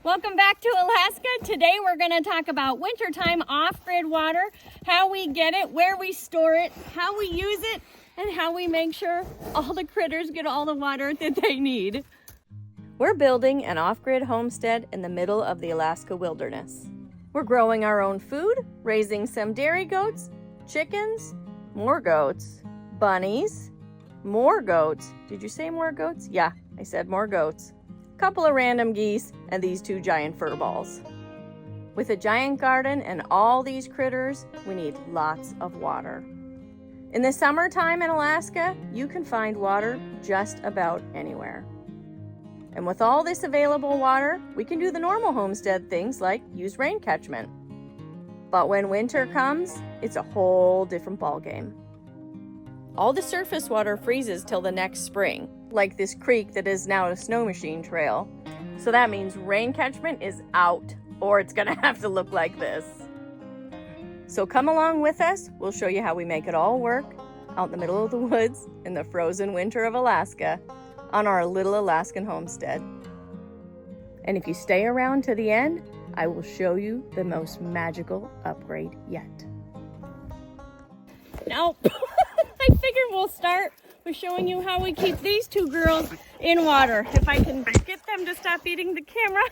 Welcome back to Alaska. Today we're going to talk about wintertime off-grid water, how we get it, where we store it, how we use it, and how we make sure all the critters get all the water that they need. We're building an off-grid homestead in the middle of the Alaska wilderness. We're growing our own food, raising some dairy goats, chickens, more goats, bunnies, more goats. Did you say more goats? Yeah, I said more goats. Couple of random geese, and these two giant fur balls. With a giant garden and all these critters, we need lots of water. In the summertime in Alaska, you can find water just about anywhere. And with all this available water, we can do the normal homestead things like use rain catchment. But when winter comes, it's a whole different ballgame. All the surface water freezes till the next spring, like this creek that is now a snow machine trail. So that means rain catchment is out, or it's gonna have to look like this. So come along with us, we'll show you how we make it all work out in the middle of the woods in the frozen winter of Alaska on our little Alaskan homestead. And if you stay around to the end, I will show you the most magical upgrade yet. Now, I figure we'll start with showing you how we keep these two girls in water. If I can get them to stop eating the camera.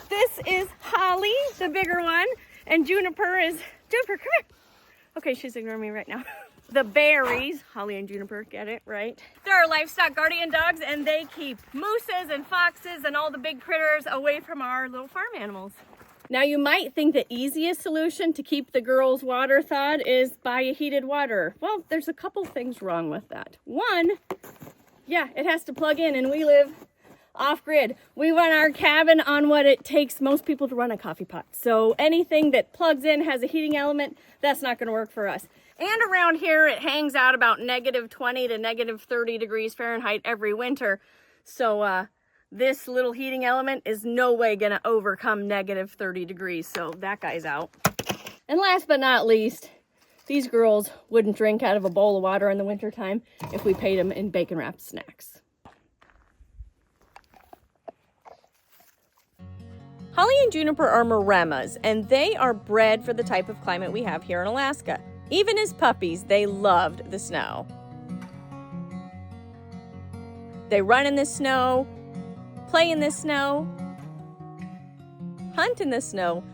This is Holly, the bigger one, and Juniper, come here. Okay, she's ignoring me right now. The berries, Holly and Juniper, get it, right? They're our livestock guardian dogs, and they keep mooses and foxes and all the big critters away from our little farm animals. Now you might think the easiest solution to keep the girls' water thawed is buy a heated water. Well, there's a couple things wrong with that. One, yeah, it has to plug in, and we live off-grid. We run our cabin on what it takes most people to run a coffee pot. So anything that plugs in has a heating element, that's not going to work for us. And around here, it hangs out about -20 to -30 degrees Fahrenheit every winter. So this little heating element is no way going to overcome -30 degrees. So that guy's out. And last but not least, these girls wouldn't drink out of a bowl of water in the wintertime if we paid them in bacon-wrapped snacks. Holly and Juniper are Maremas, and they are bred for the type of climate we have here in Alaska. Even as puppies, they loved the snow. They run in the snow, play in the snow, hunt in the snow,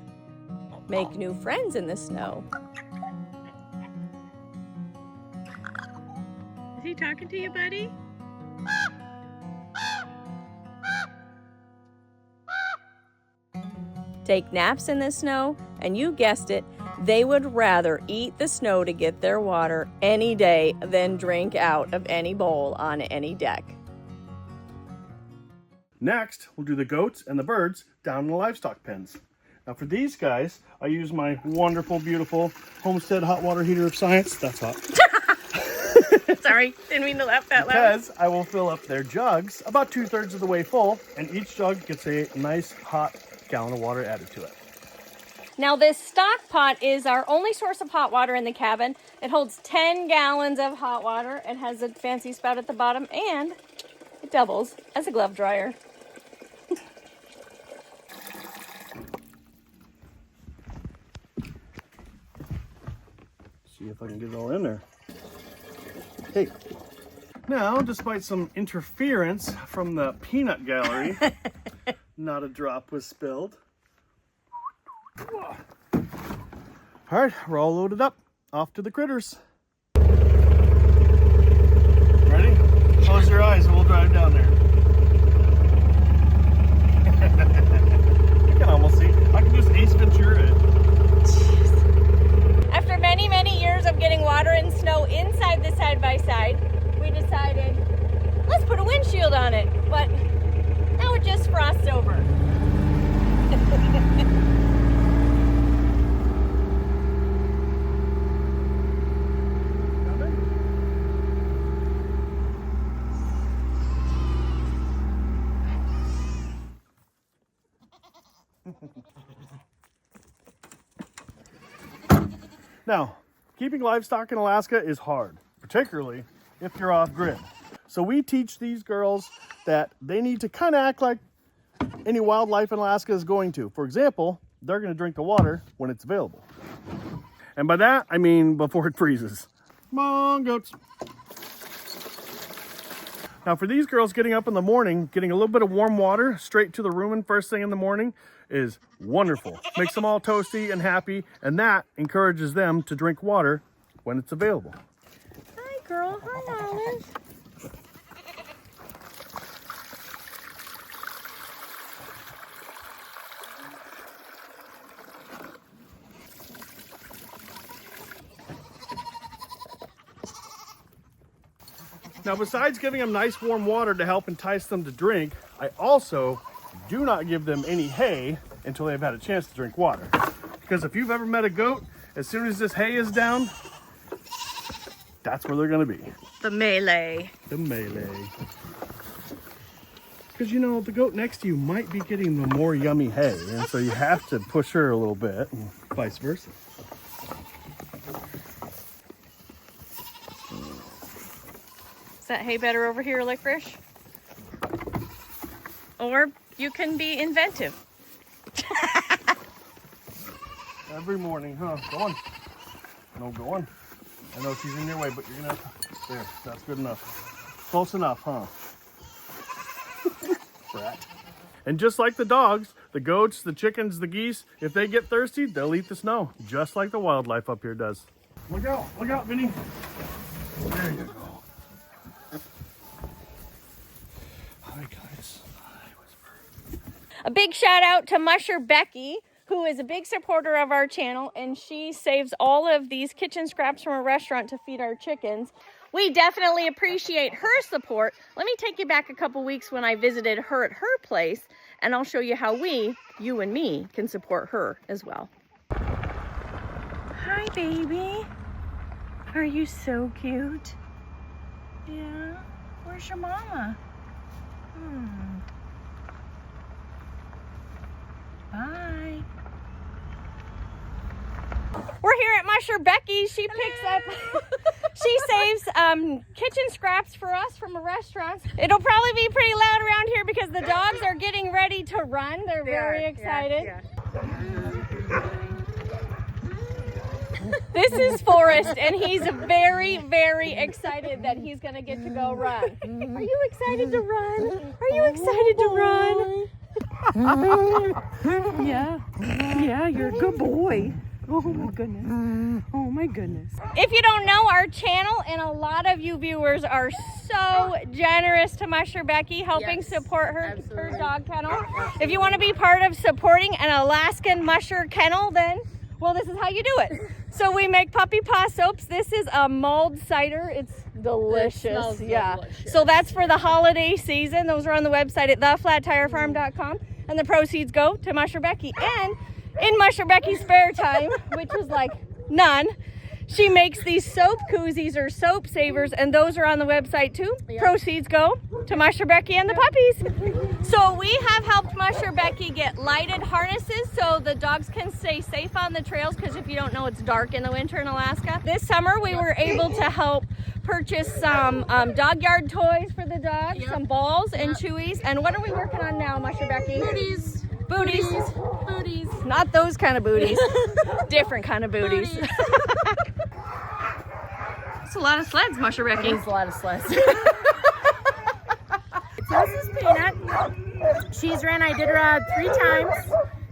make new friends in the snow. Is he talking to you, buddy? Take naps in the snow, and you guessed it, they would rather eat the snow to get their water any day than drink out of any bowl on any deck. Next, we'll do the goats and the birds down in the livestock pens. Now for these guys, I use my wonderful, beautiful Homestead hot water heater of science. That's hot. Sorry, didn't mean to laugh that loud. Because I will fill up their jugs about 2/3 of the way full, and each jug gets a nice hot gallon of water added to it. Now this stock pot is our only source of hot water in the cabin. It holds 10 gallons of hot water. It has a fancy spout at the bottom, and it doubles as a glove dryer. See if I can get it all in there. Hey. Now, despite some interference from the peanut gallery, not a drop was spilled. All right, we're all loaded up. Off to the critters. Ready? Close your eyes and we'll drive down there. I can almost see. I can just Ace Ventura it. After many, many years of getting water and snow inside the side-by-side, we decided, let's put a windshield on it. But now it just frosts over. Now, keeping livestock in Alaska is hard, particularly if you're off grid. So we teach these girls that they need to kind of act like any wildlife in Alaska is going to. For example, they're going to drink the water when it's available. And by that, I mean before it freezes. Come on, goats. Now for these girls, getting up in the morning, getting a little bit of warm water straight to the rumen first thing in the morning is wonderful. Makes them all toasty and happy, and that encourages them to drink water when it's available. Hi, girl. Hi, Alice. Now, besides giving them nice warm water to help entice them to drink, I also do not give them any hay until they've had a chance to drink water. Because if you've ever met a goat, as soon as this hay is down, that's where they're gonna be. The melee. The melee. Because you know, the goat next to you might be getting the more yummy hay, and so you have to push her a little bit, and vice versa. Is that hay better over here, Licorice? Or you can be inventive. Every morning, huh? Go on. No, go on. I know she's in your way, but you're gonna have to... There, that's good enough. Close enough, huh? Brat. And just like the dogs, the goats, the chickens, the geese, if they get thirsty, they'll eat the snow, just like the wildlife up here does. Look out, Vinny. There you go. Hi, guys. Hi, Whisper. A big shout out to Musher Becky, who is a big supporter of our channel, and she saves all of these kitchen scraps from a restaurant to feed our chickens. We definitely appreciate her support. Let me take you back a couple weeks when I visited her at her place, and I'll show you how we, you and me, can support her as well. Hi, baby. Are you so cute? Yeah? Where's your mama? Bye. We're here at Musher Becky. She picks up, she saves kitchen scraps for us from a restaurant. It'll probably be pretty loud around here because the dogs are getting ready to run. They're very excited. Yeah. This is Forrest, and he's very, very excited that he's going to get to go run. Are you excited to run? Are you excited to run? Yeah, you're a good boy. Oh my goodness. Oh my goodness. If you don't know, our channel and a lot of you viewers are so generous to Musher Becky, helping support her dog kennel. If you want to be part of supporting an Alaskan musher kennel, then, well, this is how you do it. So we make puppy paw soaps. This is a mulled cider. It's delicious. It smells delicious. So that's for the holiday season. Those are on the website at theflattirefarm.com. And the proceeds go to Musher Becky. And in Musher Becky's spare time, which is like none, she makes these soap koozies or soap savers, and those are on the website too. Yep. Proceeds go to Musher Becky and the puppies. So we have helped Musher Becky get lighted harnesses so the dogs can stay safe on the trails, because if you don't know, it's dark in the winter in Alaska. This summer we were able to help purchase some dog yard toys for the dogs, some balls and chewies. And what are we working on now, Musher Becky? Booties. Not those kind of booties. Different kind of booties. It's a lot of sleds, Musher Becky. It's a lot of sleds. So this is Peanut. She's ran Iditarod 3 times.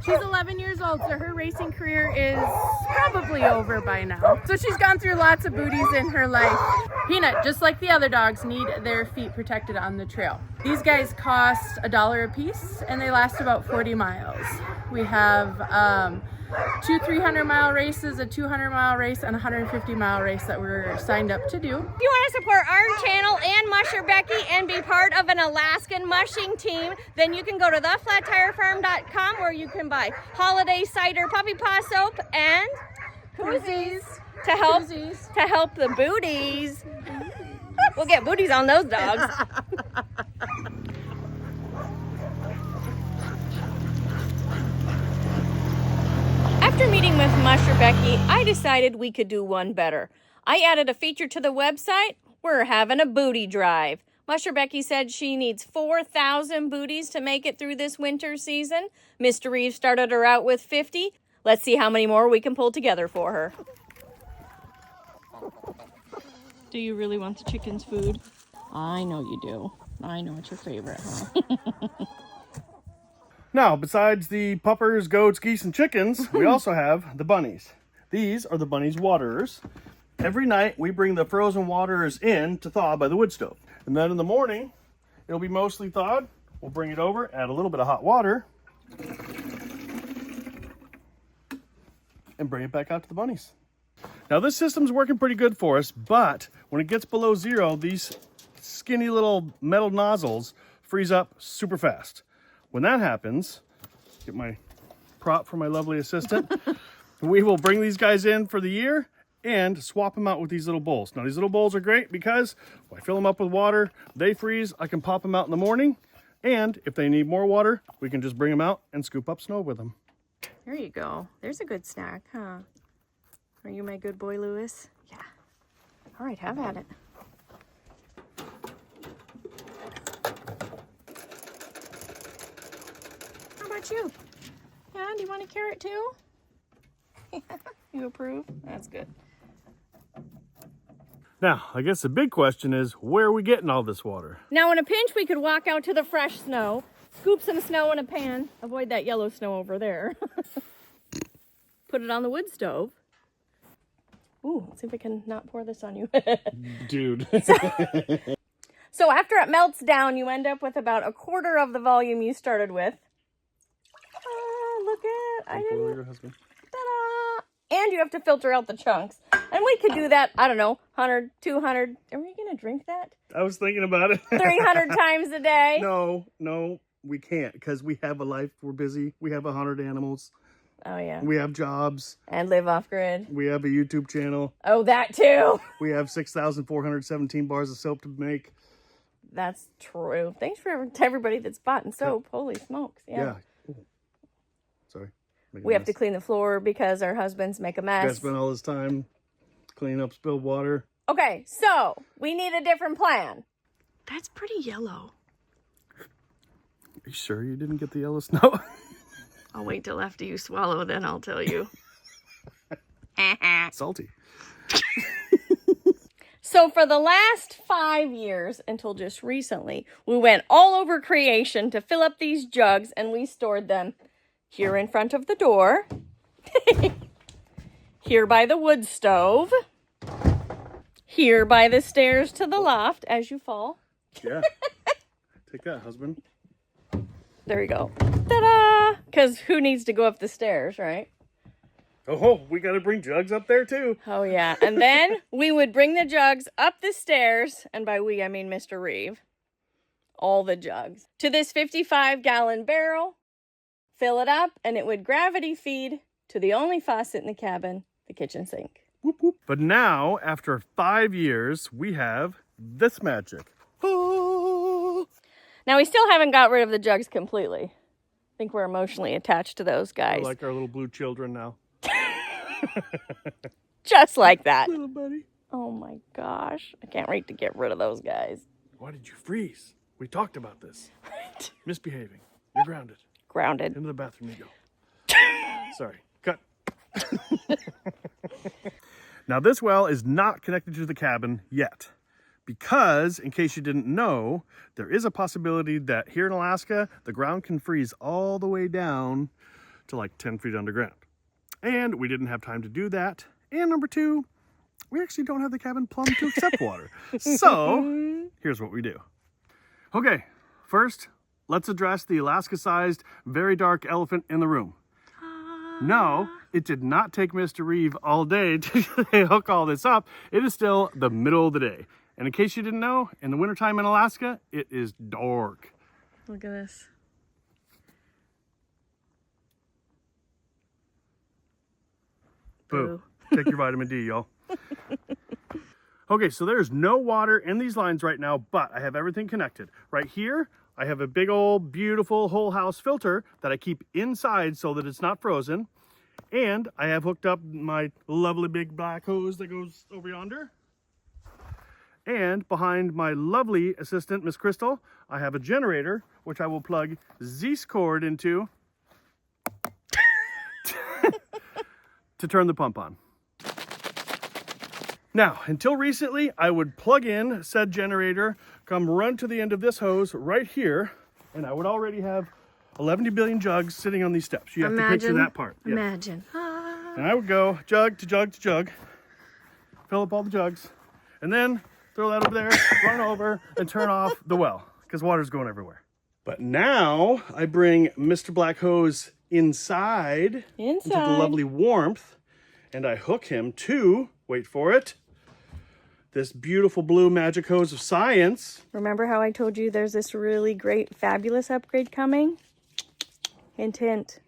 She's 11 years old, so her racing career is probably over by now. So she's gone through lots of booties in her life. Peanut, just like the other dogs, need their feet protected on the trail. These guys cost $1 a piece, and they last about 40 miles. We have 2 300-mile races, a 200-mile race, and a 150-mile race that we're signed up to do. If you want to support our channel and Musher Becky and be part of an Alaskan mushing team, then you can go to theflattirefarm.com, where you can buy holiday cider, puppy paw soap, and koozies to help the booties. We'll get booties on those dogs. After meeting with Musher Becky, I decided we could do one better. I added a feature to the website. We're having a booty drive. Musher Becky said she needs 4,000 booties to make it through this winter season. Mr. Reeves started her out with 50. Let's see how many more we can pull together for her. Do you really want the chicken's food? I know you do. I know it's your favorite, huh? Now, besides the puppers, goats, geese, and chickens, we also have the bunnies. These are the bunnies' waterers. Every night, we bring the frozen waterers in to thaw by the wood stove. And then in the morning, it'll be mostly thawed. We'll bring it over, add a little bit of hot water, and bring it back out to the bunnies. Now, this system's working pretty good for us, but when it gets below zero, these skinny little metal nozzles freeze up super fast. When that happens, get my prop for my lovely assistant, we will bring these guys in for the year and swap them out with these little bowls. Now, these little bowls are great because when I fill them up with water, they freeze, I can pop them out in the morning, and if they need more water, we can just bring them out and scoop up snow with them. There you go. There's a good snack, huh? Are you my good boy, Lewis? Yeah. All right, have at it. How about you? Yeah, do you want a carrot too? You approve? That's good. Now, I guess the big question is, where are we getting all this water? Now, in a pinch, we could walk out to the fresh snow, scoop some snow in a pan, avoid that yellow snow over there. Put it on the wood stove. Ooh, let's see if I can not pour this on you. Dude. So after it melts down, you end up with about a quarter of the volume you started with. Look at, I didn't. Your husband. Ta-da! And you have to filter out the chunks. And we could do that, I don't know, 100, 200. Are we going to drink that? I was thinking about it. 300 times a day? No, we can't because we have a life. We're busy. We have 100 animals. Oh, yeah. We have jobs. And live off grid. We have a YouTube channel. Oh, that too. We have 6,417 bars of soap to make. That's true. Thanks to everybody that's bought and soap. Holy smokes. Yeah. Ooh. Sorry. We have to clean the floor because our husbands make a You mess. guys spend all this time cleaning up spilled water. Okay, so we need a different plan. That's pretty yellow. Are you sure you didn't get the yellow snow? I'll wait till after you swallow, then I'll tell you. Salty. So for the last 5 years, until just recently, we went all over creation to fill up these jugs, and we stored them here in front of the door, here by the wood stove, here by the stairs to the loft as you fall. Yeah. Take that, husband. There you go. Ta-da! Because who needs to go up the stairs, right? Oh, we got to bring jugs up there too. Oh, yeah. And then we would bring the jugs up the stairs, and by we, I mean Mr. Reeve. All the jugs. To this 55-gallon barrel, fill it up, and it would gravity feed to the only faucet in the cabin, the kitchen sink. Whoop, whoop. But now, after 5 years, we have this magic. Oh. Now, we still haven't got rid of the jugs completely. I think we're emotionally attached to those guys. We're like our little blue children now. Just like that. Little buddy. Oh my gosh. I can't wait to get rid of those guys. Why did you freeze? We talked about this. Misbehaving. You're grounded. Grounded. Into the bathroom you go. Sorry. Cut. Now, this well is not connected to the cabin yet. Because, in case you didn't know, there is a possibility that here in Alaska, the ground can freeze all the way down to like 10 feet underground. And we didn't have time to do that. And number two, we actually don't have the cabin plumbed to accept water. So, here's what we do. Okay, first, let's address the Alaska-sized, very dark elephant in the room. No, it did not take Mr. Reeve all day to hook all this up. It is still the middle of the day. And in case you didn't know, in the wintertime in Alaska, it is dark. Look at this. Boo. Take your vitamin D, y'all. Okay, so there's no water in these lines right now, but I have everything connected. Right here, I have a big old beautiful whole house filter that I keep inside so that it's not frozen. And I have hooked up my lovely big black hose that goes over yonder. And behind my lovely assistant, Miss Crystal, I have a generator, which I will plug this cord into to turn the pump on. Now, until recently, I would plug in said generator, come run to the end of this hose right here, and I would already have 11 billion jugs sitting on these steps. You have to picture that part. Yeah. Imagine. And I would go jug to jug to jug, fill up all the jugs, and then throw that over there, run over, and turn off the well, because water's going everywhere. But now I bring Mr. Black Hose inside into the lovely warmth, and I hook him to, wait for it, this beautiful blue magic hose of science. Remember how I told you there's this really great, fabulous upgrade coming? Hint, hint.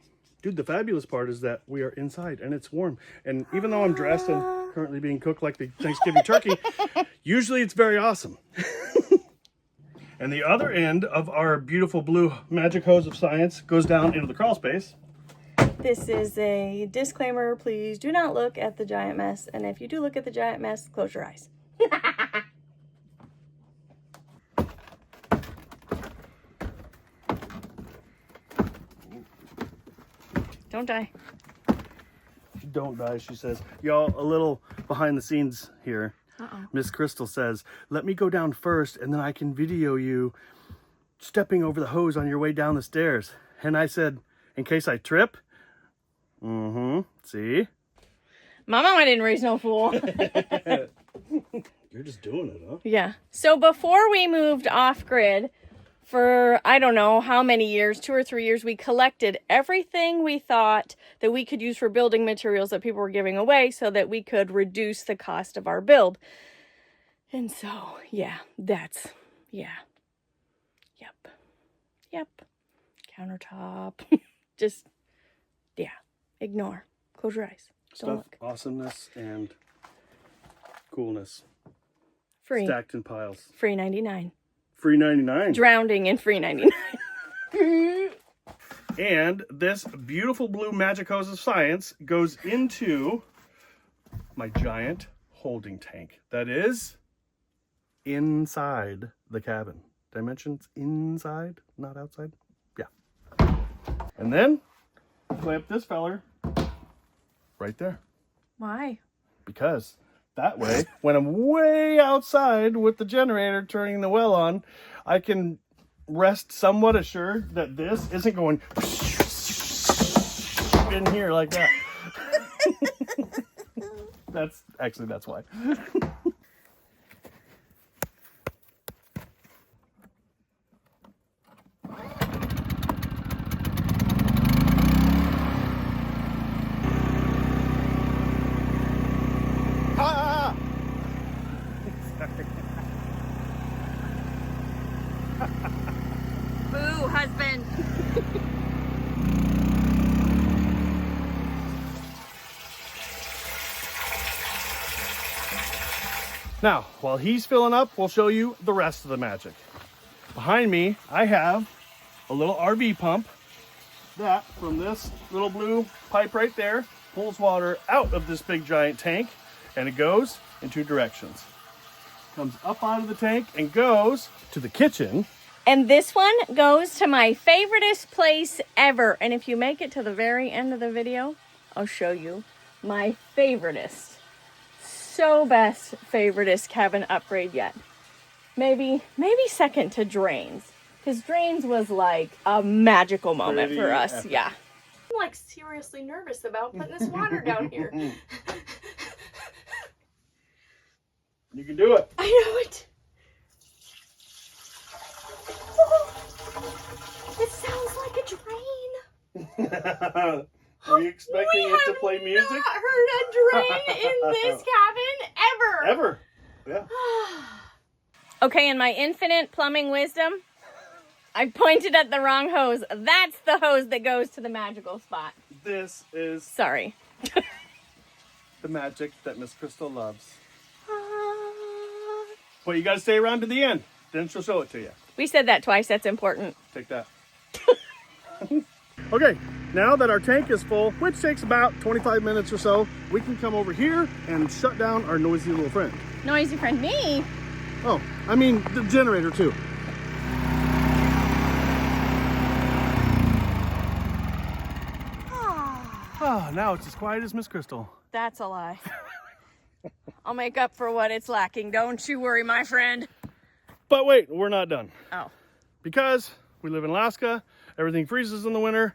Dude, the fabulous part is that we are inside and it's warm. And even though I'm dressed and currently being cooked like the Thanksgiving turkey, usually it's very awesome. And the other end of our beautiful blue magic hose of science goes down into the crawl space. This is a disclaimer. Please do not look at the giant mess. And if you do look at the giant mess, close your eyes. Don't die. Don't die, she says. Y'all, a little behind the scenes here. Uh-oh. Miss Crystal says, let me go down first and then I can video you stepping over the hose on your way down the stairs. And I said, in case I trip? See? Mama, I didn't raise no fool. You're just doing it, huh? Yeah. So before we moved off-grid, for I don't know how many years, 2 or 3 years, we collected everything we thought that we could use for building materials that people were giving away so that we could reduce the cost of our build. And so, yeah, that's, yeah. Yep. Countertop. Just, yeah. Ignore. Close your eyes. Don't look. Awesomeness and coolness. Free. Stacked in piles. Free 99. Free 99. Drowning in free 99. And this beautiful blue magic hose of science goes into my giant holding tank that is inside the cabin. Dimensions inside, not outside. Yeah. And then clamp this feller right there. Why? Because that way, when I'm way outside with the generator turning the well on, I can rest somewhat assured that this isn't going in here like that. That's why. Boo, husband. Now, while he's filling up, we'll show you the rest of the magic. Behind me, I have a little RV pump that, from this little blue pipe right there, pulls water out of this big giant tank, and it goes in 2 directions. Comes up out of the tank and goes to the kitchen. And this one goes to my favoriteest place ever. And if you make it to the very end of the video, I'll show you my favoriteest. So best favoriteest cabin upgrade yet. Maybe second to drains. Because drains was like a magical moment Pretty for us. epic. Yeah. I'm like seriously nervous about putting this water down here. You can do it. I know it. Oh, it sounds like a drain. Are you expecting it to play music? We have not heard a drain in this cabin ever. Ever. Yeah. Okay, in my infinite plumbing wisdom, I pointed at the wrong hose. That's the hose that goes to the magical spot. This is Sorry. the magic that Miss Crystal loves. But you got to stay around to the end. Then she'll show it to you. We said that twice. That's important. Take that. Okay, now that our tank is full, which takes about 25 minutes or so, we can come over here and shut down our noisy little friend. Noisy friend, me? Oh, I mean the generator too. Oh, now it's as quiet as Miss Crystal. That's a lie. I'll make up for what it's lacking. Don't you worry, my friend. But wait, we're not done. Oh. Because we live in Alaska, everything freezes in the winter.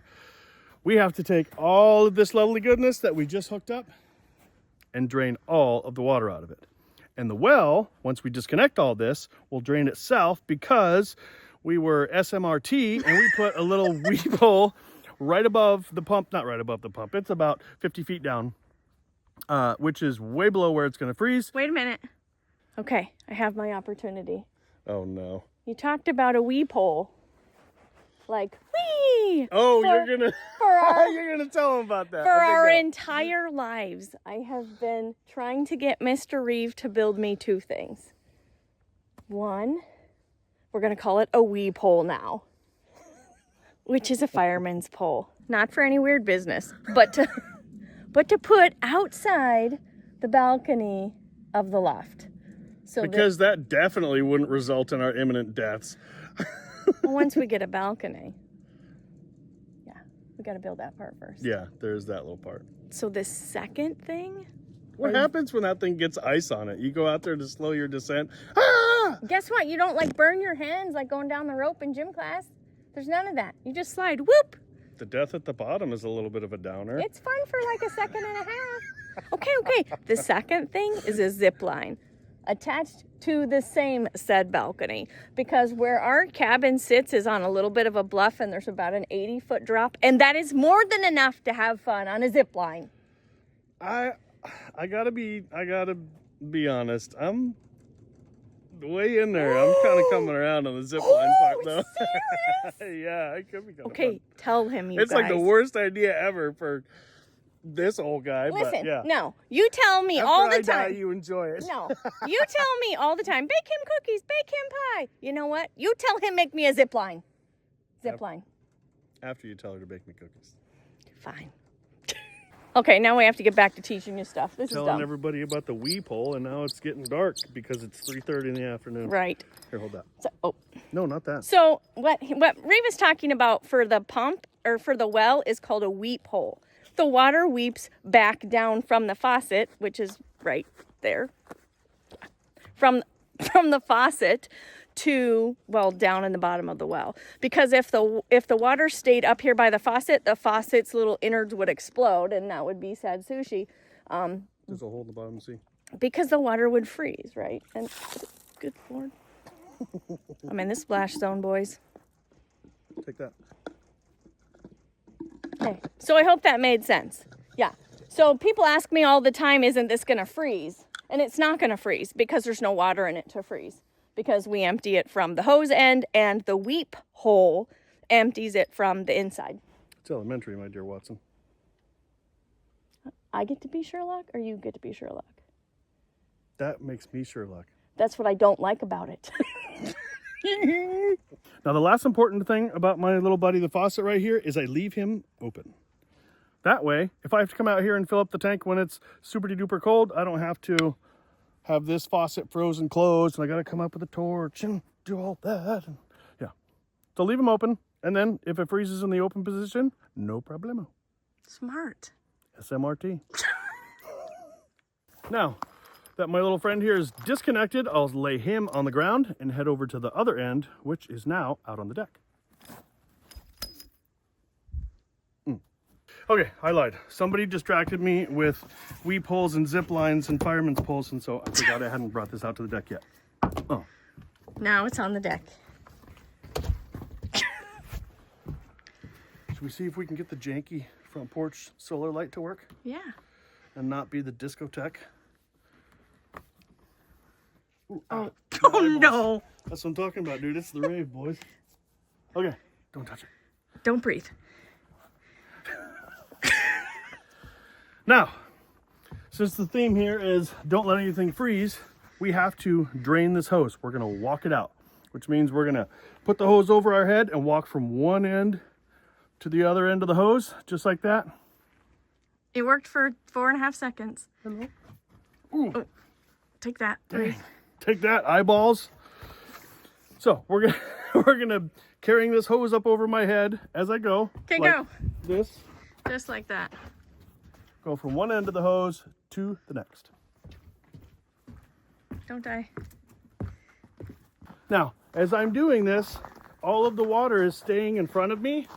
We have to take all of this lovely goodness that we just hooked up and drain all of the water out of it. And the well, once we disconnect all this, will drain itself because we were SMRT and we put a little weep hole right above the pump, not right above the pump. It's about 50 feet down, which is way below where it's going to freeze. Wait a minute. Okay, I have my opportunity. Oh no. You talked about a weep hole. Like, wee! Oh, For you're gonna tell them about that. For Okay, our go. entire lives, I have been trying to get Mr. Reeve to build me two things. One, we're going to call it a wee pole now, which is a fireman's pole. Not for any weird business, but to put outside the balcony of the loft. So Because that definitely wouldn't result in our imminent deaths. once we get a balcony, yeah, we got to build that part first. Yeah, there's that little part. So the second thing, What happens when that thing gets ice on it? You go out there to slow your descent. Ah! guess what? You don't like burn your hands like going down the rope in gym class. There's none of that. You just slide, whoop. The death at the bottom is a little bit of a downer. It's fun for like a second and a half. Okay. The second thing is a zip line attached to the same said balcony, because where our cabin sits is on a little bit of a bluff and there's about an 80-foot drop, and that is more than enough to have fun on a zip line. I gotta be honest. I'm way in there. I'm kind of coming around on the zip line part though. Yeah, I could be coming. Okay, tell him It's guys. like the worst idea ever for this old guy. Listen, but yeah. no, you tell me After all the I die, time. you enjoy it. No, you tell me all the time, bake him cookies, bake him pie. You know what? You tell him make me a zip line. Zip line. After you tell her to bake me cookies. Fine. Okay, now we have to get back to teaching you stuff. This is Telling dumb. everybody about the wee pole, and now it's getting dark because it's 3:30 in the afternoon. Right. Here, hold that. So, No, not that. So what Reeve is talking about for the pump or for the well is called a weep hole. The water weeps back down from the faucet, which is right there. From the faucet to, well, down in the bottom of the well. Because if the water stayed up here by the faucet's little innards would explode, and that would be sad sushi. There's a hole in the bottom, see? Because the water would freeze, right? And good Lord. I'm in the splash zone, boys. Take that. Okay, so I hope that made sense. Yeah. So people ask me all the time, isn't this going to freeze? And it's not going to freeze because there's no water in it to freeze. Because we empty it from the hose end and the weep hole empties it from the inside. It's elementary, my dear Watson. I get to be Sherlock or you get to be Sherlock? That makes me Sherlock. That's what I don't like about it. Now, the last important thing about my little buddy, the faucet right here, is I leave him open. That way, if I have to come out here and fill up the tank when it's super duper cold, I don't have to have this faucet frozen closed, and I got to come up with a torch and do all that. And, yeah. So leave him open, and then if it freezes in the open position, no problemo. Smart. SMRT. Now that my little friend here is disconnected, I'll lay him on the ground and head over to the other end, which is now out on the deck. Okay, I lied. Somebody distracted me with weep holes and zip lines and fireman's poles, and so I forgot I hadn't brought this out to the deck yet. Oh. Now it's on the deck. Should we see if we can get the janky front porch solar light to work Yeah. and not be the discotheque? Ooh, Oh, my oh eyeballs. no. That's what I'm talking about, dude. It's the rave, boys. Okay, don't touch it. Don't breathe. Now, since the theme here is don't let anything freeze, we have to drain this hose. We're gonna walk it out, which means we're gonna put the hose over our head and walk from one end to the other end of the hose, just like that. It worked for 4.5 seconds. Hello. Ooh, Oh, take that. dang. Take that, eyeballs. So we're gonna carrying this hose up over my head as I go. Okay, like go. This. Just like that. Go from one end of the hose to the next. Don't die. Now, as I'm doing this, all of the water is staying in front of me,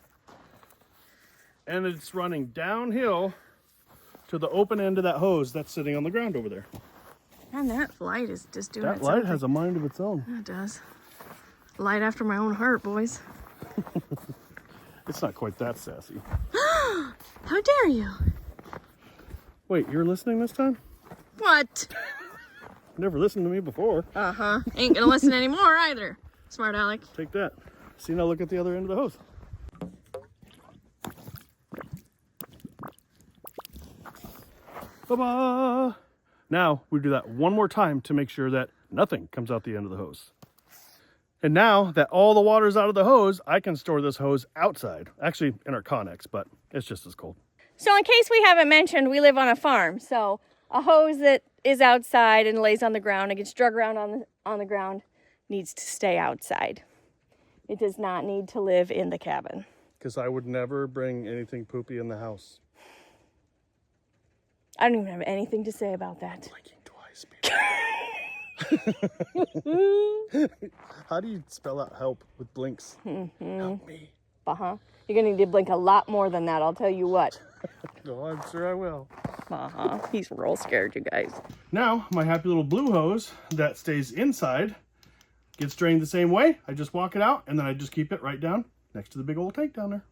and it's running downhill to the open end of that hose that's sitting on the ground over there. And that light is just doing That its light own has a mind of its own. thing. It does. Light after my own heart, boys. It's not quite that sassy. How dare you? Wait, you're listening this time? What? Never listened to me before. Uh-huh. Ain't gonna listen anymore either. Smart Alec. Take that. See, now look at the other end of the hose. Ba-ba! Now we do that one more time to make sure that nothing comes out the end of the hose. And now that all the water's out of the hose, I can store this hose outside. Actually, in our Connex, but it's just as cold. So in case we haven't mentioned, we live on a farm. So a hose that is outside and lays on the ground, it gets drug around on the ground, needs to stay outside. It does not need to live in the cabin. Because I would never bring anything poopy in the house. I don't even have anything to say about that. Blinking twice, How do you spell out help with blinks? Help me. Uh-huh. You're gonna need to blink a lot more than that, I'll tell you what. No, I'm sure I will. Uh-huh. He's real scared, you guys. Now, my happy little blue hose that stays inside gets drained the same way. I just walk it out, and then I just keep it right down next to the big old tank down there.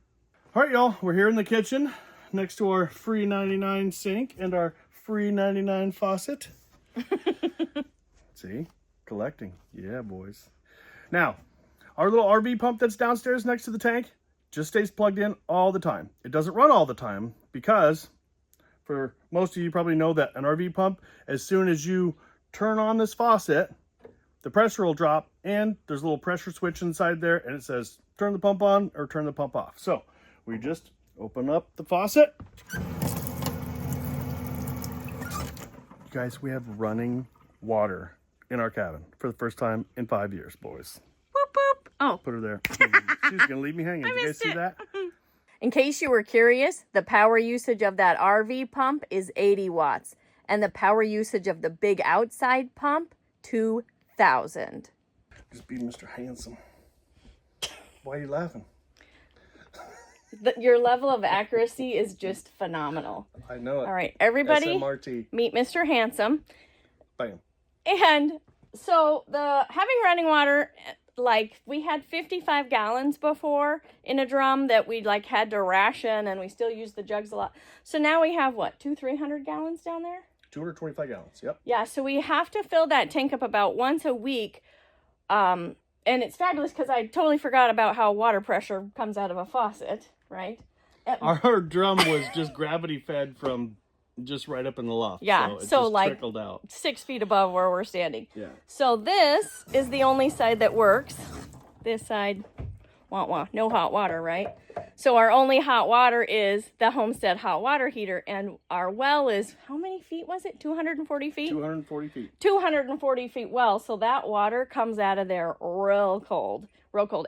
All right, y'all, we're here in the kitchen next to our free 99 sink and our free 99 faucet. See? Collecting. Yeah, boys. Now, our little RV pump that's downstairs next to the tank just stays plugged in all the time. It doesn't run all the time because, for most of you probably know that an RV pump, as soon as you turn on this faucet, the pressure will drop, and there's a little pressure switch inside there, and it says turn the pump on or turn the pump off. So we just open up the faucet. You guys, we have running water in our cabin for the first time in 5 years, boys. Boop, boop. Oh. Put her there. She's gonna leave me hanging. Did you guys see that? In case you were curious, the power usage of that RV pump is 80 watts. And the power usage of the big outside pump, 2,000. Just be Mr. Handsome. Why are you laughing? Your level of accuracy is just phenomenal. I know it. All right, everybody, SMRT. meet Mr. Handsome. Bam. And so having running water, like we had 55 gallons before in a drum that we like had to ration, and we still use the jugs a lot. So now we have what, 300 gallons down there? 225 gallons, yep. Yeah, so we have to fill that tank up about once a week. And it's fabulous because I totally forgot about how water pressure comes out of a faucet, right? Our drum was just gravity fed from just right up in the loft. Yeah, so it so just like trickled out. 6 feet above where we're standing. Yeah. So this is the only side that works. This side, no hot water, right? So our only hot water is the Homestead hot water heater, and our well is, how many feet was it? 240 feet? 240 feet. 240 feet well, so that water comes out of there real cold.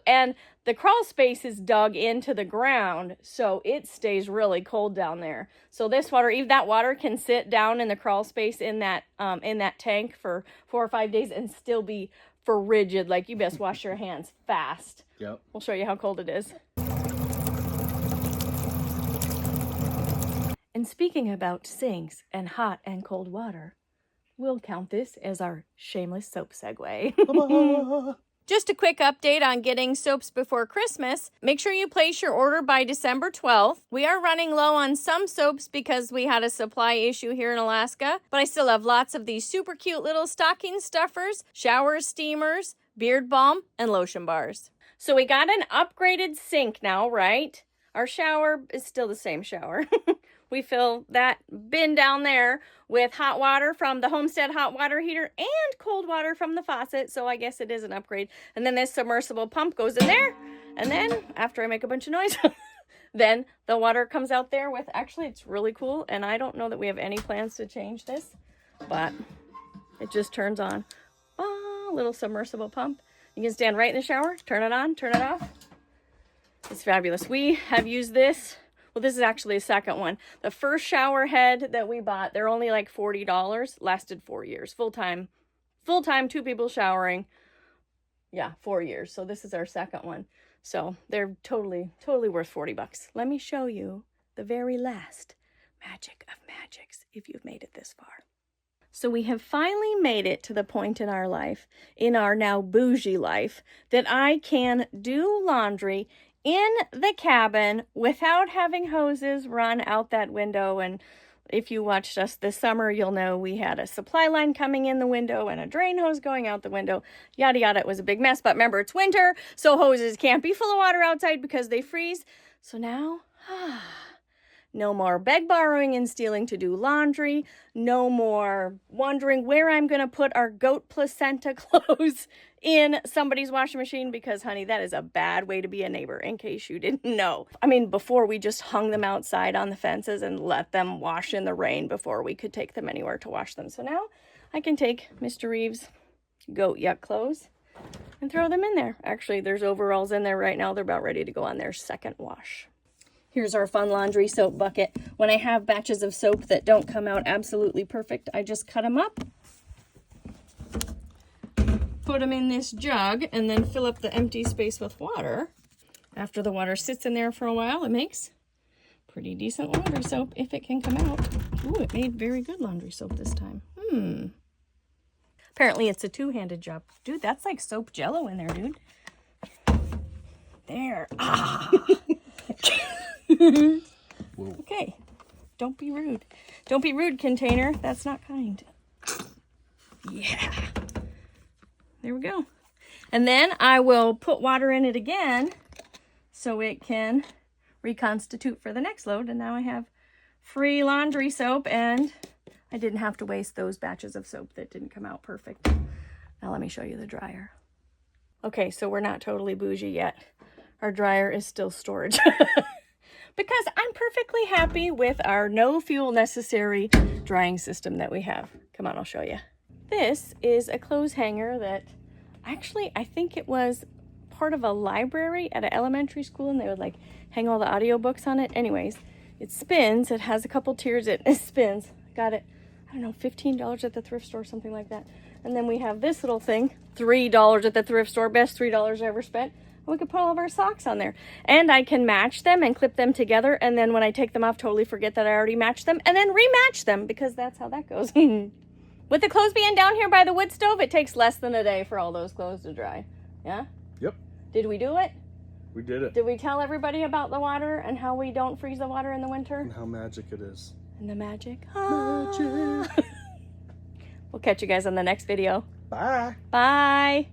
And the crawl space is dug into the ground, so it stays really cold down there. So this water, even that water can sit down in the crawl space in that tank for 4 or 5 days and still be frigid. Like, you best wash your hands fast. Yep. We'll show you how cold it is. And speaking about sinks and hot and cold water, we'll count this as our shameless soap segue. Just a quick update on getting soaps before Christmas. Make sure you place your order by December 12th. We are running low on some soaps because we had a supply issue here in Alaska, but I still have lots of these super cute little stocking stuffers, shower steamers, beard balm, and lotion bars. So we got an upgraded sink now, right? Our shower is still the same shower. We fill that bin down there with hot water from the Homestead hot water heater and cold water from the faucet. So I guess it is an upgrade. And then this submersible pump goes in there. And then after I make a bunch of noise, then the water comes out there with, actually it's really cool. And I don't know that we have any plans to change this, but it just turns on. Little submersible pump. You can stand right in the shower, turn it on, turn it off. It's fabulous. We have used this. Well, this is actually a second one. The first shower head that we bought, they're only like $40, lasted 4 years. Full time, 2 people showering. Yeah, 4 years. So this is our second one. So they're totally worth 40 bucks. Let me show you the very last magic of magics if you've made it this far. So we have finally made it to the point in our life, in our now bougie life, that I can do laundry in the cabin without having hoses run out that window. And if you watched us this summer, you'll know we had a supply line coming in the window and a drain hose going out the window. Yada, yada. It was a big mess. But remember, it's winter, so hoses can't be full of water outside because they freeze. So now, no more beg, borrowing, and stealing to do laundry. No more wondering where I'm going to put our goat placenta clothes in somebody's washing machine because, honey, that is a bad way to be a neighbor, in case you didn't know. I mean, before we just hung them outside on the fences and let them wash in the rain before we could take them anywhere to wash them. So now I can take Mr. Reeves' goat yuck clothes and throw them in there. Actually, there's overalls in there right now. They're about ready to go on their second wash. Here's our fun laundry soap bucket. When I have batches of soap that don't come out absolutely perfect, I just cut them up, put them in this jug, and then fill up the empty space with water. After the water sits in there for a while, it makes pretty decent laundry soap if it can come out. Ooh, it made very good laundry soap this time. Apparently it's a two-handed job. Dude, that's like soap jello in there, dude. There. Ah. Okay, don't be rude. Don't be rude, container. That's not kind. Yeah. There we go. And then I will put water in it again so it can reconstitute for the next load. And now I have free laundry soap, and I didn't have to waste those batches of soap that didn't come out perfect. Now let me show you the dryer. Okay, so we're not totally bougie yet. Our dryer is still storage. Because I'm perfectly happy with our no fuel necessary drying system that we have. Come on, I'll show you. This is a clothes hanger that actually, I think it was part of a library at an elementary school, and they would like hang all the audiobooks on it. Anyways, it spins. It has a couple tiers. It spins. Got it, I don't know, $15 at the thrift store, something like that. And then we have this little thing, $3 at the thrift store, best $3 I ever spent. We could put all of our socks on there, and I can match them and clip them together, and then when I take them off, totally forget that I already matched them, and then rematch them, because that's how that goes. With the clothes being down here by the wood stove, it takes less than a day for all those clothes to dry. Yeah? Yep. Did we do it? We did it. Did we tell everybody about the water and how we don't freeze the water in the winter? And how magic it is. And the magic? Magic. We'll catch you guys on the next video. Bye. Bye.